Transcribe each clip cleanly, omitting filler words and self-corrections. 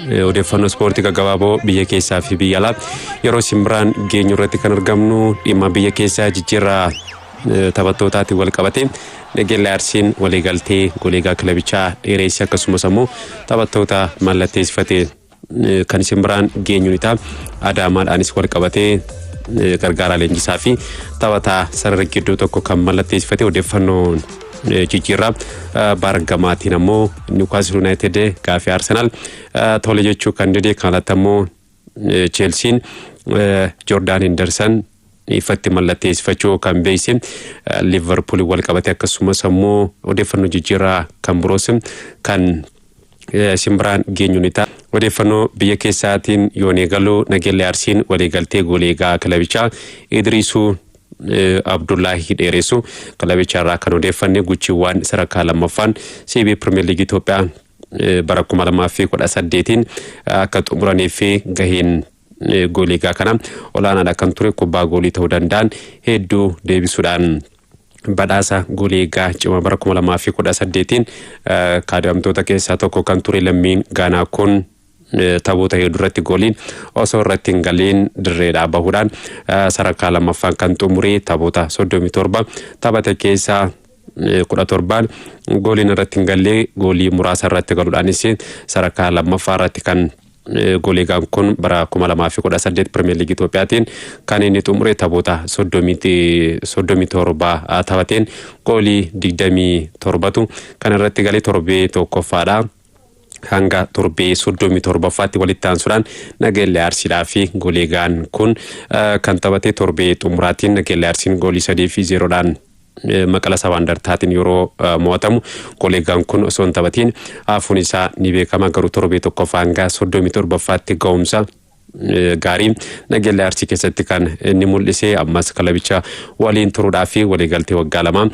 odeeffannoo ispoortii gaggabaaboo biyya keessaa fi biyya alaa yeroo simbiraan geenyu irratti kan argamnu dhimma biyya keessaa jijjiirraa taphattootaatti wal qabate Nageellee Arsiin waliigaltee gooliigaa kilabichaa dheereessee akkasumas ammoo taphattoota mallatteessifate kan simbiraan geenyu isaa Adaamaadhaanis wal qabatee gargaaraa leenjisaa fi taphataa sarara gidduu tokko kan mallatteessifate odeeffannoon jijjiirraa Bargamaatiin ammoo Newcastle United gaafii Arsenal tole jechuu kan dide kanatti ammoo Chelsea Jordan Henderson ifatti mallatteessifachuu kan beeyse Liverpool wal qabate akkasumas ammoo odeeffannoo jijjiirraa kan biroos kan simbiraan geenyu isaa odeeffannoo biyya keessaatiin yoonee galuu Nageellee Arsiin waliigaltee gooliigaa kilabichaa Idrisuu Abdullahi dheeressu kilabicharraa kan odeeffanne guchiiwwan sadarkaa lammaffaan CB Premier League Itoophiyaa bara 2018 akka xumuranii fi gaheen gooliigaa kana olaanaadha kan ture kubbaa goolii ta'uu danda'an hedduu deebisuudhaan badhaasa gooliigaa cima bara 2018 kaadamtoota keessaa tokko kan ture lammiin Gaanaa kun taphoota hedduurratti gooliin osoo irratti hin galiin dirreedhaa bahuudhaan sadarkaa lammaffaan kan xumuree taphoota 37 taphate keessaa 17 gooliin irratti hin galle goolii muraasa irratti galuudhaanis sadarkaa lammaffaa irratti kan gooliigaan kun bara 2018 Premier League Itoophiyaatiin kan inni xumure taphoota 37 taphateen goolii 27tu kan irratti galee torbee tokkoffaadha. Hanga torbee 37ffaatti walitti aansuudhaan Nageellee Arsiidhaa fi gooliigaan kun kan taphate torbee xumuraatiin Nageellee Arsiin goolii 3-0dhaan Maqala Sabaa Indartaatiin yeroo mo'atamu gooliigaan kun osoo hin taphatiin hafuun isaa ni beekama garuu torbee tokkoffaa hanga 37ffaatti ga'umsa gaarii Nageellee Arsii keessatti kan inni mul'ise ammas kilabicha waliin turuudhaa fi waliigaltee waggaa lama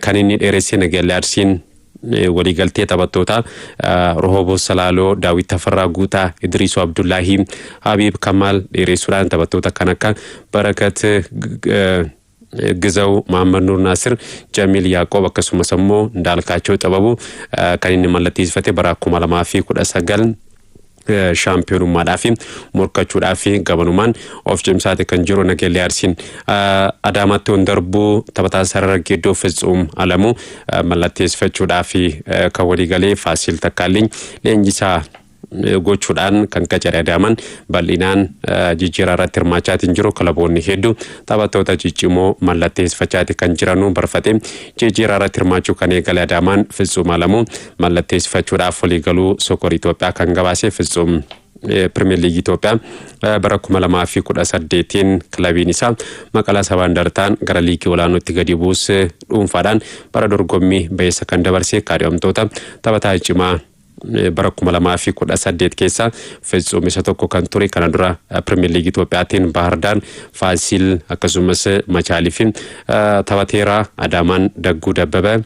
kan inni dheeresse Nageellee Arsiin waliigaltee taphattoota Rohobos Salaaloo, Daawit Tafarraa Guutaa, Idrisuu Abdullahi, Habib Kamal dheeressuudhaan taphattoota kan akka Barakat Gizaw, Muhammad Nur Nasir, Jamil Yaaqoob akkasumas ammoo Ndaalkaachoo Xababu kan inni mallatteessifate bara 2019 shaampiyoonummaadhaa fi morkachuudhaa fi gabanumaan of cimsaate kan jiru Nageellee Arsiin Adaamaatti on darbuu taphataa sarara gidduu Fitsuum Alamuu mallatteessifachuudhaa fi kan waliigalee Faasil Takkaalliin leenjisaa gochuudhaan kan qacare Adaamaan bal'inaan jijjiiraa irratti hirmaachaatiin jiru kilaboonni hedduu taphattoota ciccimoo mallatteessifachaati kan jiranu barfate jijjiiraa irratti hirmaachuu kan eegale Adaamaan Fitsuum Alamuu mallatteessifachuudhaaf waliigaluu Sokor Itoophiyaa kan gabaase Fitsuum Premier League Itoophiyaa bara 2018 kilabiin isaa Maqalaa Sabaa Indartaan gara liigii olaanootti gadi buuse dhuunfaadhaan bara dorgommii ba'eessa kan dabarse kaadhimamtoota taphataa cimaa bara 2018 keessa Fitsuum isa tokko kan ture kana dura Premier League Itoophiyaatiin Bahardaan Faasil akkasumas Machaaliifin taphateera Adaamaan Dagguu Dabbabee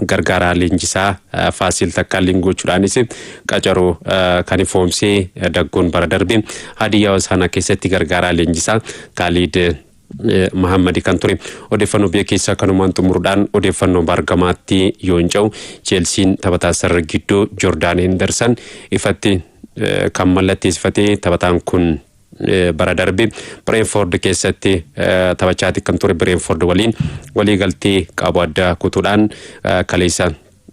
gargaaraa leenjisaa Faasil Takkaalliin gochuudhaanis qacaroo kan ifoomsee Dagguun bara darbe Hadiyyaa Hosaanaa keessatti gargaaraa leenjisaa Khalid Muhammadi kan ture odeeffannoo biyya keessaa kanumaan xumuruudhaan odeeffannoo Bargamaatti yoon ce'u Chelsiin taphataa sarara gidduu Jordan Henderson ifatti kan mallatteessifatee taphataan kun bara darbe Brentford keessatti taphachaati kan ture Brentford waliin waliigaltee qabu adda kutuudhaan kaleessa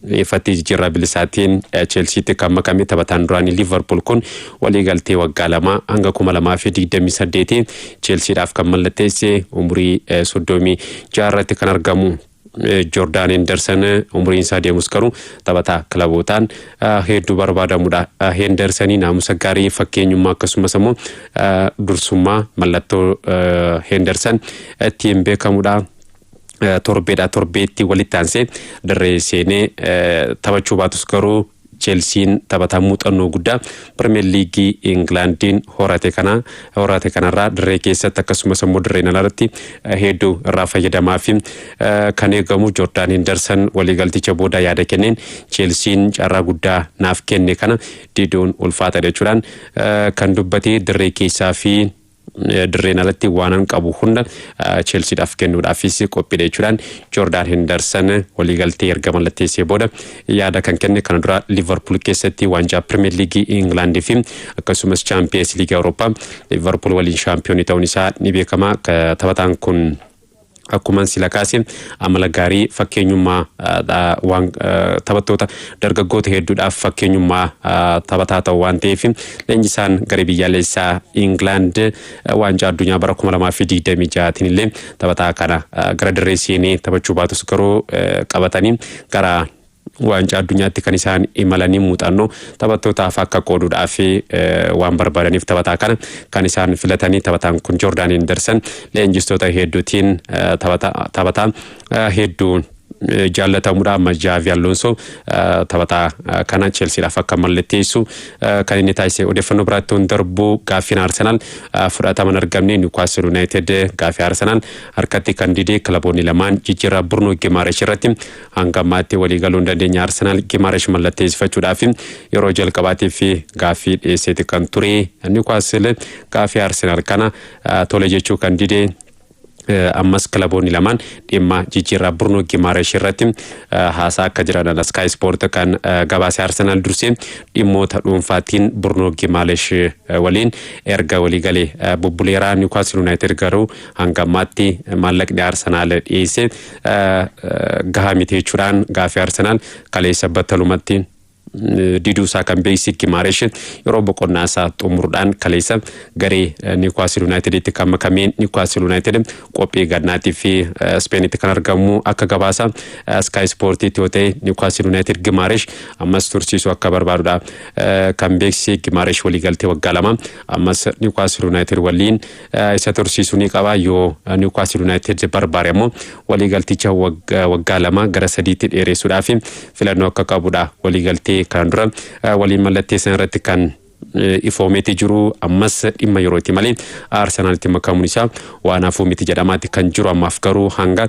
ifatti jijjiirraa bilisaatiin Chelseatti kan makame taphataan duraanii Liverpool kun waliigaltee waggaa lama hanga 2028 Chelseadhaaf kan mallatteesse umurii 36 irratti kan argamu Jordan Henderson umriin isaa deemus garuu taphataa kilabootaan hedduu barbaadamudha. Hendersonii naamusa gaarii fakkeenyummaa akkasumas immoo dursummaa mallattoo Henderson ittiin beekamudha. Torbeetti walitti aansee dirree seenee taphachuu baatus garuu Chelsiin taphataa muuxannoo guddaa Premier League Englandiin horate kanarraa dirree keessatti akkasumas immoo dirree alatti hedduu irraa fayyadamaa fi kan eegamu Jordan Henderson waliigalticha booda yaada kenneen Chelsiin carraa guddaa naaf kenne kana didoon ulfaata jechuudhaan kan dubbate dirree keessaa fi dirreen alatti waanan qabu hunda Chelseadhaaf kennuudhaafis qophiidha jechuudhaan Jordan Henderson waliigaltee erga mallatteessee booda yaada kan kenne. Kana dura Liverpool keessatti waancaa Premier League England fi akkasumas Champions League Europa Liverpool waliin shaampiyoonii ta'uun isaa ni beekama. Taphataan kun akkuma sila kaasee amala gaarii fakkeenyummaa waan taphattoota dargaggoota hedduudhaaf fakkeenyummaa taphataa ta'uu waan ta'eef leenjisaan garee biyyaalessaa England waancaa addunyaa bara 2026 illee taphataa kana gara dirree seenee taphachuu baatus garuu qabatanii gara waancaa addunyaatti kan isaan imalanii muuxannoo taphattootaaf akka qooduudhaaf waan barbaadaniif taphataa kana kan isaan filatanii. Taphataan kun Jordan Henderson leenjistoota hedduutiin taphataa hedduu jaallatamuudha. Amma Xavi Alonso taphataa kana Chelseadhaaf akka mallatteessu kan inni taasise. Odeeffannoo biraatti darbu gaafiin Arsenal fudhataman argamne. Newcastle United gaafii Arsenal harkatti kan dide kilaboonni lamaan jijjiirraa Bruno Gimaresh irratti hanga ammaatti waliigaluu hin dandeenye. Arsenal Gimaresh mallatteessifachuudhaaf yeroo jalqabaatiif gaafii dhiyeesseeti kan ture. Newcastle gaafii Arsenal kana tole jechuu kan dide. Ammas kilaboonni lamaan dhimma jijjiirraa Bruno Gimaresh irratti haasaa akka jiran Sky Sport kan gabaase. Arsenal dursee dhimmoota dhuunfaatiin Bruno Gimaresh waliin erga waliigalee bubbuleeraa. Newcastle United garuu hanga ammaatti maallaqni Arsenal dhiyeesse gahaa miti jechuudhaan gaafii Arsenal kaleessa battalumatti diduusaa kan beeksise. Gimaresh yeroo boqonnaa isaa xumuruudhaan kaleessa garee Newcastle Uniteditti kan makameen. Newcastle United qophii gannaatti fi Spainitti kan argamu akka gabaasa Sky Sportitti yoo ta'e Newcastle United Gimaresh ammas tursiisuu akka barbaadudha kan beeksise. Gimaresh waliigaltee waggaa 2 ammas Newcastle United waliin isa tursiisuu ni qaba. Yoo Newcastle United barbaade immoo waliigalticha waggaa 2 gara 3tti dheeressuudhaaf filannoo akka qabudha. Waliigaltee kan dura waliin mallatteessan irratti kan ifoomeeti jiru. Ammas dhimma yerootti malee Arsenalitti makamuun isaa waan hafuu miti jedhamaatti kan jiru. Ammaaf garuu hanga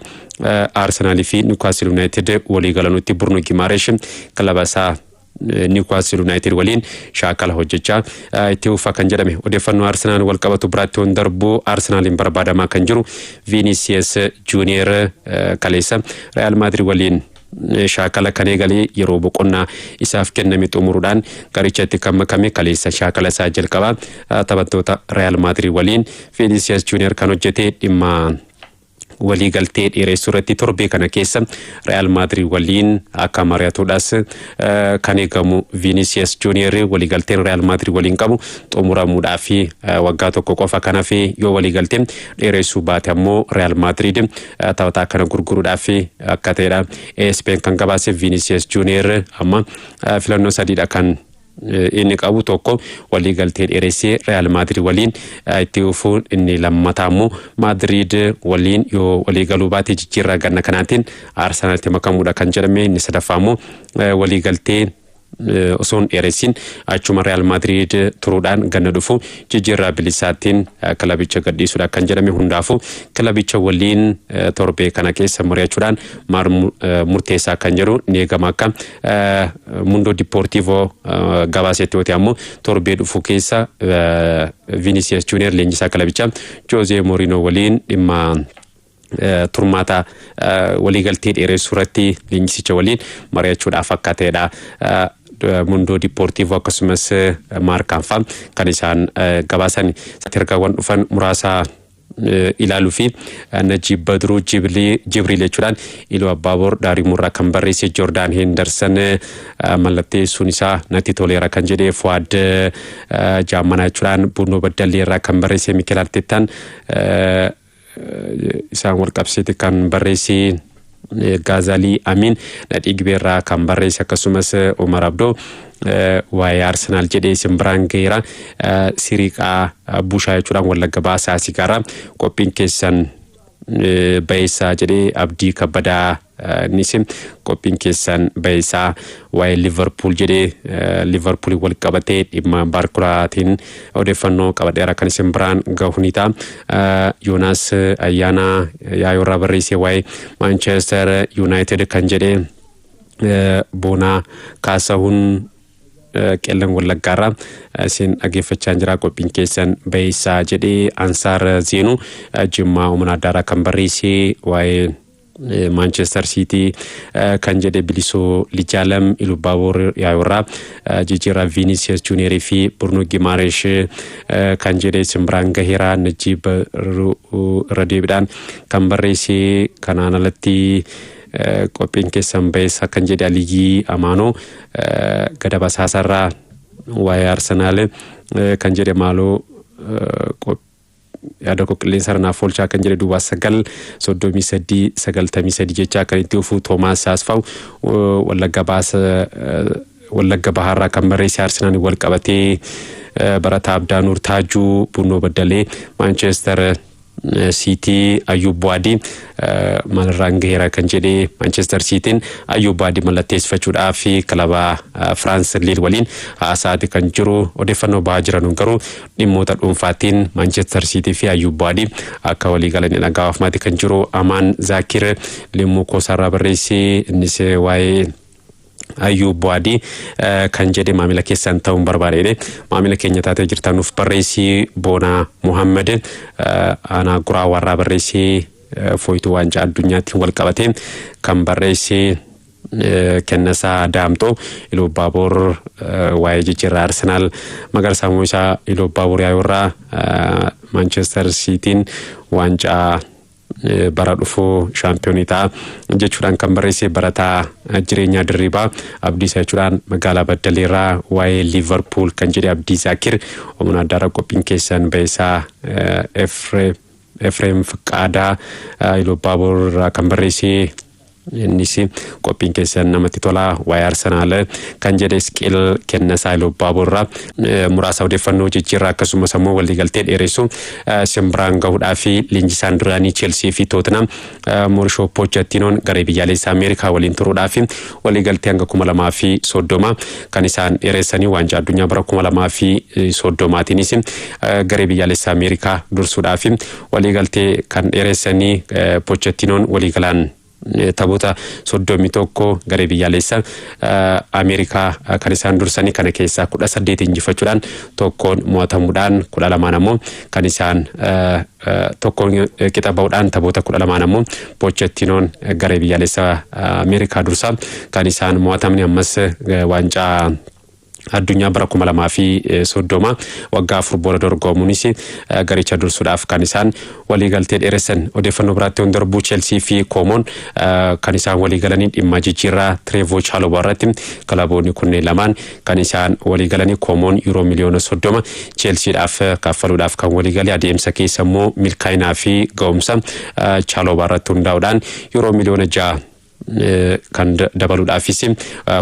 Arsenal fi Newcastle United waliigalanutti Bruno Gimaresh kilaba isaa Newcastle United waliin shaakala hojjechaa itti uffaa kan jedhame. Odeeffannoo Arsenal wal qabatu biraatti darbu Arsenalin barbaadamaa kan jiru Vinicius Junior kaleessa Real Madrid waliin shaakala kan eegalee yeroo boqonnaa isaaf kenname xumuruudhaan garichatti kan makame. Kaleessa shaakala isaa jalqabaa taphattoota Real Madrid waliin Vinicius Junior kan hojjete dhimma waliigaltee dheeressuu irratti torbee kana keessa Real Madrid waliin akka mari'atuudhaas kan eegamu. Vinicius Junior waliigalteen Real Madrid waliin qabu xumuramuudhaaf waggaa tokko qofa kan hafe. Yoo waliigalteen dheeressuu baate ammoo Real Madrid taphataa kana gurguruudhaaf akka ta'edha Spain kan gabaase. Vinicius Junior amma filannoo sadiidha kan inni qabu. Tokko waliigaltee dheeressee Real Madrid waliin itti ufuun, inni lammataa immoo Madrid waliin yoo waliigaluu baate jijjiirraa ganna kanaatiin Arsenalitti makamuudha kan jedhame. Inni sadaffaa immoo waliigaltee osoon dheeressin achuma Real Madrid turuudhaan ganna dhufu jijjiirraa bilisaatiin kilabicha gadhiisuudha kan jedhame. Hundaafuu kilabicha waliin torbee kana keessa mari'achuudhaan murteessaa kan jedhu ni eegama. Akka Mundo Deportivo gabaasetti yoo ta'e ammoo torbee dhufu keessa Vinicius Junior leenjisaa kilabicha Jose Mourinho waliin dhimma turmaata waliigaltee dheeressuu irratti leenjisicha waliin mari'achuudhaaf akka ta'edha. Mundo Deportivo akkasumas Marcaanfaa kan isaan gabaasan. Ergaawwan dhufan muraasa ilaaluu fi Najib Badru Jibril jechuudhaan Iluu Abbaabor Daarimurraa kan barreesse. Jordan Henderson mallatteessuun isaa natti toleera kan jedhe. Fuad Jaammanaa jechuudhaan Bunoo Baddalleerraa kan barreesse. Mikel Arteetaan isaan wal qabsiiti kan barreesse. Gazali Amin Nadhii Gibeerraa kan barreesse. Akkasumas Omar Abdoo waa'ee Arsenal jedhee simbiraan geera. Siriqaa Bushaa jechuudhaan Wallagga Baasaa Sigaaraa qophiin keessan bayeessaa jedhee. Abdii Kabbadaa nisim qophiin keessan bayeessaa. Waa'ee Liverpool jedhee Liverpool wal qabatee dhimma Barkulaatiin odeeffannoo qabadheera kan simbiraan gahuniita. Yoonaas Ayyaanaa Yaayorraa barreesse waa'ee Manchester United kan jedhee. Boonaa Kaasahuun qellan wallaggaarraa isin dhaggeeffachaa jira qophiin keessan beeysaa jedhee Ansaar Zeenuu Jimmaa Humna Addaarraa kan barreessee waa'ee Manchester City kan jedhe Bilisoo Lijaalam Ilubaaboor Yaayorraa jijjiirraa Vinicius Junior fi Bruno Gimaresh kan jedhe Simbraan Gaheeraa Najib Radeebidhaan kan barreessee kanaan alatti qophiin keessan beeysaa kan jedhe Aliyyi Amaanoo Gadaba Saasarraa waa'ee Arsenaal kan jedhe maaloo yaada qilleensa irraa folchaa kan jedhe duwwaa 9:33 jechaa kan itti ufu Toomaas Asfaaw Wallagga Bahaarraa kan barreesse Arsenaal wal qabatee Barataa Abdaanuur Taajuu Bunnoo Baddalee Manchester City Ayyub Waadii malirraan gaheera kan jedhe Manchester Cityn Ayyub Waadii mallatteessifachuudhaa fi kilaba France Lille waliin haasaati kan jiru odeeffannoo bahaa jiran garuu dhimmoota dhuunfaatiin Manchester City fi Ayyub Waadii akka walii galanii dhagaafamaati kan jiru Amaan Zaakir Limmuu Koosarraa barreessee innis waa'ee Ayyub Waadii kan jedhe maamila keessan ta'uun barbaadee maamila keenya taatee jirtanuuf barreessii Boonaa Muhammad Aanaa Guraa warraa barreessii Fooyituu Waancaa Addunyaatti wal qabatee kan barreessii Kennasaa Daamtoo Ilubaaboor waa'ee jijjiirraa Arsenaal Magarsaa Moosaa Ilubaaboor Yaayorraa Manchester Cityn waancaa bara dhufuu shaampiyoonitaa jechuudhaan kan barreesse Barataa Jireenyaa Dirribaa Abdiisaa jechuudhaan magaalaa Baddaleerraa waa'ee Liverpool kan jedhe Abdii Zaakir Humna Addaarraa qophiin keessan beeysaa Efreem Fiqaadaa Ilubaaboorraa kan barreesse innis qophiin keessan namatti tolaa waa'ee Arsenaal kan jedhe Isqeel Kennasaa Ilubaaboorraa muraasa odeeffannoo jijjiirraa akkasumas immoo waliigaltee dheeressu Simbraan gahuudhaa fi leenjisaan duraanii Chelsea fi Tottenham Mauricio Pochettinoon garee biyyaalessaa Ameerikaa waliin turuudhaa fi waliigaltee hanga 2030 kan isaan dheeressanii waancaa addunyaa bara 2030tiinis garee biyyaalessaa Ameerikaa dursuudhaa fi waliigaltee kan dheeressanii Pochettinoon waliigalaan taphoota 31 garee biyyaalessaa Ameerikaa kan isaan dursanii kana keessaa 18 injifachuudhaan tokkoon mo'atamuudhaan 12 ammoo kan isaan tokkoon qixa ba'uudhaan taphoota 12 ammoo Pochettinoon garee biyyaalessaa Ameerikaa dursaa kan isaan mo'atamni ammas waancaa addunyaa bara 2030 waggaa 4 booda dorgomuunis garicha dursuudhaaf kan isaan waliigaltee dheeressan odeeffannoo biraatti darbuu Chelsea fi Coman kan isaan waliigalanii dhimma jijjiirraa Trevoh Chalobah irratti kilaboonni kunneen lamaan kan isaan waliigalanii Coman euro miliyoona 30 Chelseadhaaf kaffaluudhaaf kan waliigalee adeemsa keessa immoo milkaa'inaa fi ga'umsa Chalobah irratti hundaa'uudhaan euro miliyoona 6 kan dabaluudhaafis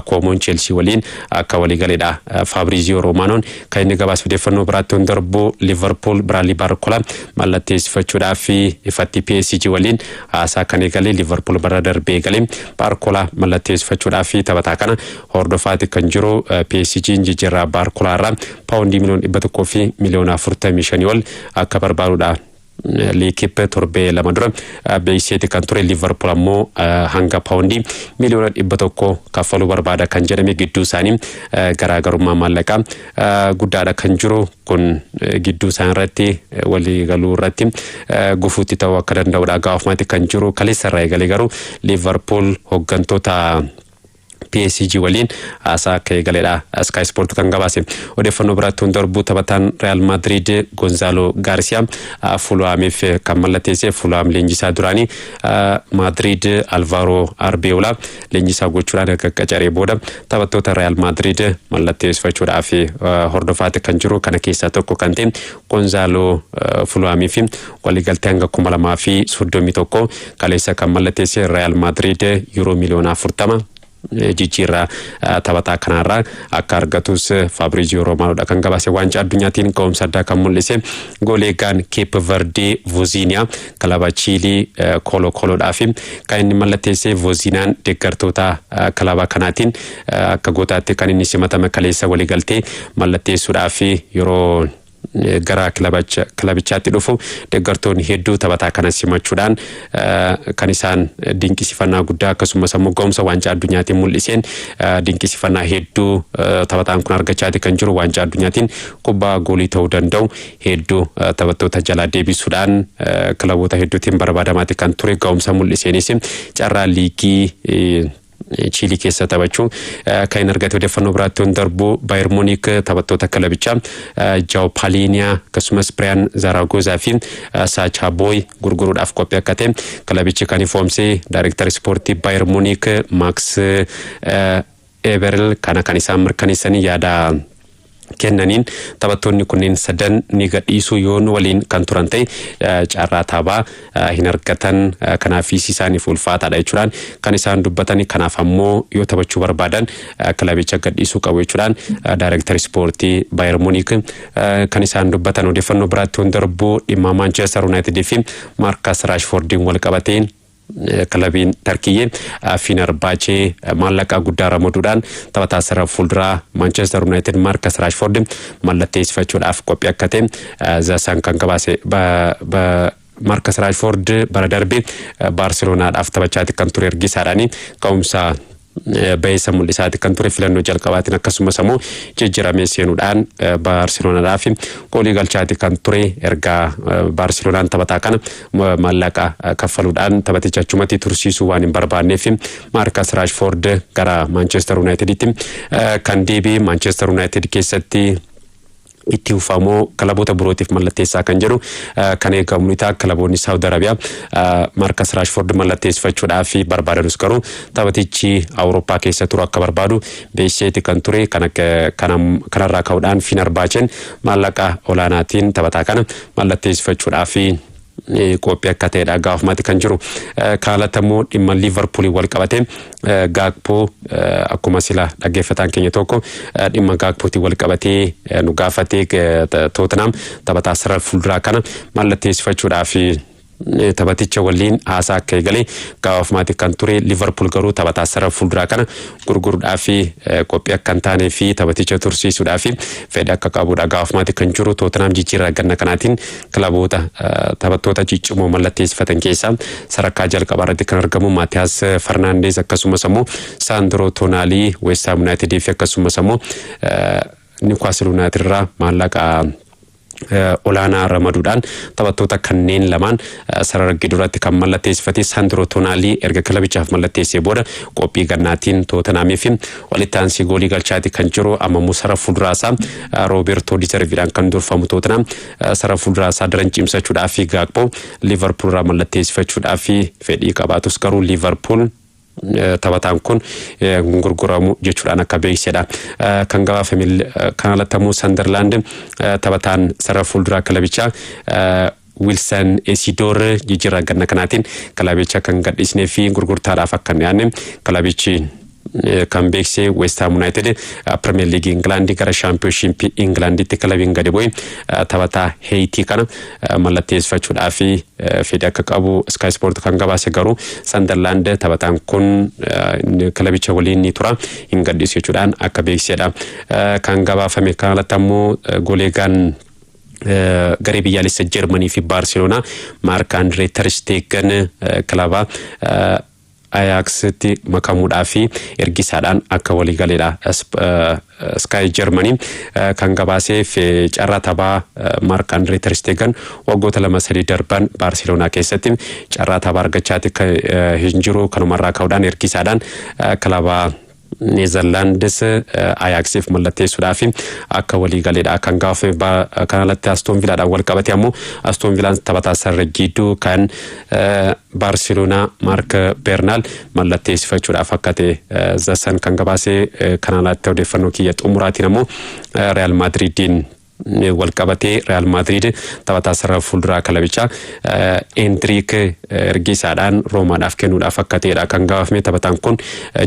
Coman Chelsea waliin akka waliigaleedha. Fabrizio Romanoon kan inni gabaasa odeeffannoo biraatti darbuu Liverpool Bradley Barcola mallatteessifachuudhaaf ifatti PSG waliin haasaa kan eegale Liverpool bara darbee galee Barcola mallatteessifachuudhaaf taphataa kana hordofaati kan jiru PSG jijjiirraa Barcola irraa paawundii miliyoona 45 ol akka barbaaduudha. L'équipe torbee lama dura beeyseeti kan ture Liverpool ammoo hanga paawundii miliyoona 100 kaffaluu barbaada kan jedhame gidduu isaanii garaagarummaa maallaqaa guddaadha kan jiru kun gidduu isaan irratti walii galuu irratti gufuutti ta'uu akka danda'uudha gaafamaatti kan jiru kaleessa irraa eegalee garuu Liverpool hooggantoota PSG waliin haasaa akka eegaleedha. Sky Sport kan gabaase odeeffannoo biraatti darbuu taphataan Real Madrid Gonzalo Garcia Fulhaamiif kan mallatteesse Fulhaam leenjisaa duraanii Madrid Alvaro Arbeola leenjisaa gochuudhaan akka qacaree booda taphattoota Real Madrid mallatteessifachuudhaaf hordofaati kan jiru kana keessaa tokko kan ta'e Gonzalo Fulhaamiif waliigaltee hanga 2031 kaleessa kan mallatteesse Real Madrid euro miliyoona 40 jijjiirraa taphataa kanarraa akka argatus Fabrizio Romanoodha kan gabaase waancaa addunyaatiin ga'umsa addaa kan mul'ise gooleegaan Cape Verde Vozinha kilaba Chilii Colo-Coloodhaaf kan inni mallatteesse Vozinhaan deeggartoota kilaba kanaatiin akka gootaatti kan inni simatame kaleessa waliigaltee mallatteessuudhaaf yeroo gara kilabichaatti dhufu deeggartoonni hedduu taphataa kana simachuudhaan kan isaan dinqisiifannaa guddaa akkasumas immoo ga'umsa waancaa addunyaatiin mul'iseen dinqisiifannaa hedduu taphataan kun argachaati kan jiru waancaa addunyaatiin kubbaa goolii ta'uu danda'u hedduu taphattoota jalaa deebisuudhaan kilaboota hedduutiin barbaadamaati kan ture ga'umsa mul'iseenis carraa liigii Chili keessa taphachuu kan argate odeeffannoo biraatti on darbu Bayern Munich taphattoota kilabichaa Joao Palhinha akkasumas Brian Zaragoza fi Sacha Boey gurguruudhaaf qophii akka ta'e kilabichi kan ifoomse Director Sportii Bayern Munich Max Eberl kana kan isaan mirkaneessanii yaada kennaniin taphattoonni kunneen sadan ni gadhiisuu yoon waliin kan turan ta'e carraa taphaa hin argatan kanaaf isaaniif ulfaataadha jechuudhaan kan isaan dubbatanii kanaaf ammoo yoo taphachuu barbaadan kilabicha gadhiisuu qabu jechuudhaan Director Sportii Bayern Munich kan isaan dubbatan odeeffannoo biraatti on darbu dhimma Manchester United fi Marcus Rashfordin wal qabateen kilabiin Tarkiyyee Fenerbahce maallaqa guddaa ramaduudhaan taphataa sarara fuulduraa Manchester United Marcus Rashford mallatteessifachuudhaaf qophii akka ta'e zaasaan kan gabaase Marcus Rashford bara darbe Barcelonaadhaaf taphachaati kan ture ergisaadhaani ka'umsa beeysa mul'isaati kan ture filannoo jalqabaatiin akkasumas immoo jijjiiramee seenuudhaan Barcelonaadhaaf goolii galchaati kan ture erga Barcelonaan taphataa kana maallaqa kaffaluudhaan taphaticha achumatti tursiisuu waan hin barbaanneef Marcus Rashford gara Manchester Uniteditti kan deebi'e Manchester United keessatti itti ufamoo kilaboota birootiif mallatteessaa kan jedhu kan eegamu ta'a kilaboonni Saudi Arabiyaa Marcus Rashford mallatteessifachuudhaaf barbaadus garuu taphatichi Awurooppaa keessa turu akka barbaadu beeksiseeti kan ture kanarraa ka'uudhaan Fenerbahceen maallaqa olaanaatiin taphataa kana mallatteessifachuudhaaf qophii akka ta'edha gaafumatti kan jiru kaalatammoo dhimma Liverpool wal qabate Gakpo akkuma sila dhaggeeffataan keenya tokko dhimma Gakpooti wal qabatee nu gaafatee Tottenham taphataa sarara fuulduraa kana mallatteessifachuudhaaf taphaticha waliin haasaa akka eegale gaafumatti kan ture Liverpool garuu taphataa sarara fuulduraa kana gurguruudhaaf qophii akka hin taanee fi taphaticha tursiisuudhaaf fedha akka qabuudha gaafumatti kan jiru Tottenham jijjiirraa ganna kanaatiin kilaboota taphattoota ciccimoo mallatteessifatan keessaa sadarkaa jalqabaa irratti kan argamu Maatiyaas Fernandes akkasumas immoo Sandro Tonali West Ham United fi akkasumas immoo Newcastle United irraa maallaqa olaanaa ramaduudhaan taphattoota kanneen lamaan sarara giddurratti kan mallatteessifate Sandro Tonali erga kilabichaaf mallatteessee booda qophii gannaatiin Tottenhamiif walitti aansii goolii galchaati kan jiru amma sarara fuulduraasaa Roberto Di Zerbiidhaan kan durfamu Tottenham sarara fuulduraasaa daran cimsachuudhaaf Gakpo Liverpool irraa mallatteessifachuudhaaf fedhii qabaatus garuu Liverpool taphataan kun gurguramu jechuudhaan akka beeksedha kan gabaafame kan alatamuu Sunderland taphataan sarara fuulduraa kilabichaa Wilson Isidore jijjiirraa ganna kanaatiin kilabicha kan gadhiisnee fi gurgurtaadhaaf akka hin dhiyaanne kilabichi kan beeksise West Ham United Premier League England gara Championship Englanditti kilabiin gadi bu'e taphataa Haiti kana mallatteessifachuudhaaf fedhii akka qabu Sky Sport kan gabaase garuu Sunderland taphataan kun kilabicha waliin ni tura hin gadhiisu jechuudhaan akka beeksedha kan gabaafame kan alatammoo goleegaan garee biyyaalessa Germany fi Barcelona Marc-Andre ter Stegen kilaba Ajaxitti makamuudhaaf ergisaadhaan akka walii galeedha Sky Germany kan gabaasee carraa taphaa Marc-Andre ter Stegen waggoota 2-3 darban Barcelona keessatti carraa taphaa argachaati hin jiru kanumarraa ka'uudhaan ergisaadhaan kilaba Netherlands Ajaxiif mallatteessuudhaaf akka walii galeedha kan gaafame kan alatti Aston Villaadhaan wal qabate ammoo Aston Villaan taphataa sarara gidduu kan Barcelona Marc Bernal mallatteessifachuudhaaf akka ta'e zasan kan gabaase kan alatti odeeffannoo kiyya xumuraatiin ammoo Real Madridin wal qabatee Real Madrid taphataa sarara fuulduraa kilabichaa Endrick ergisaadhaan Roomaadhaaf kennuudhaaf akka ta'edha kan gabaafame taphataan kun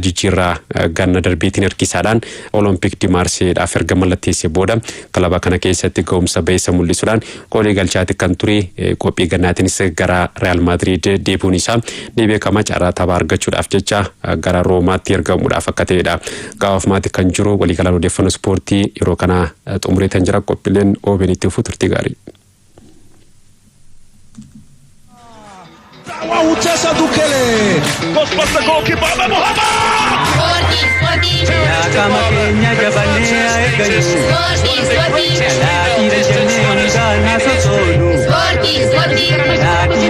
jijjiirraa ganna darbeetiin ergisaadhaan Olympique de Marseilleedhaaf erga mallatteessee booda kilaba kana keessatti ga'umsa beessa mul'isuudhaan goolii galchaati kan ture qophii gannaatiinis gara Real Madrid deebuun isaa ni beekama carraa taphaa argachuudhaaf jecha gara Roomaatti ergamuudhaaf akka ta'edha gabaafamaatti kan jiru waliigalaan odeeffannoo ispoortii yeroo kana xumureetan jira qophiileen OBN itti fufu turtii gaarii. Uchesa Dukele. Pospasta koki baba Muhammad. Kama Kenya jabane aegalu. Sporti. Lati rejane ungal na sosolu. Sporti. Lati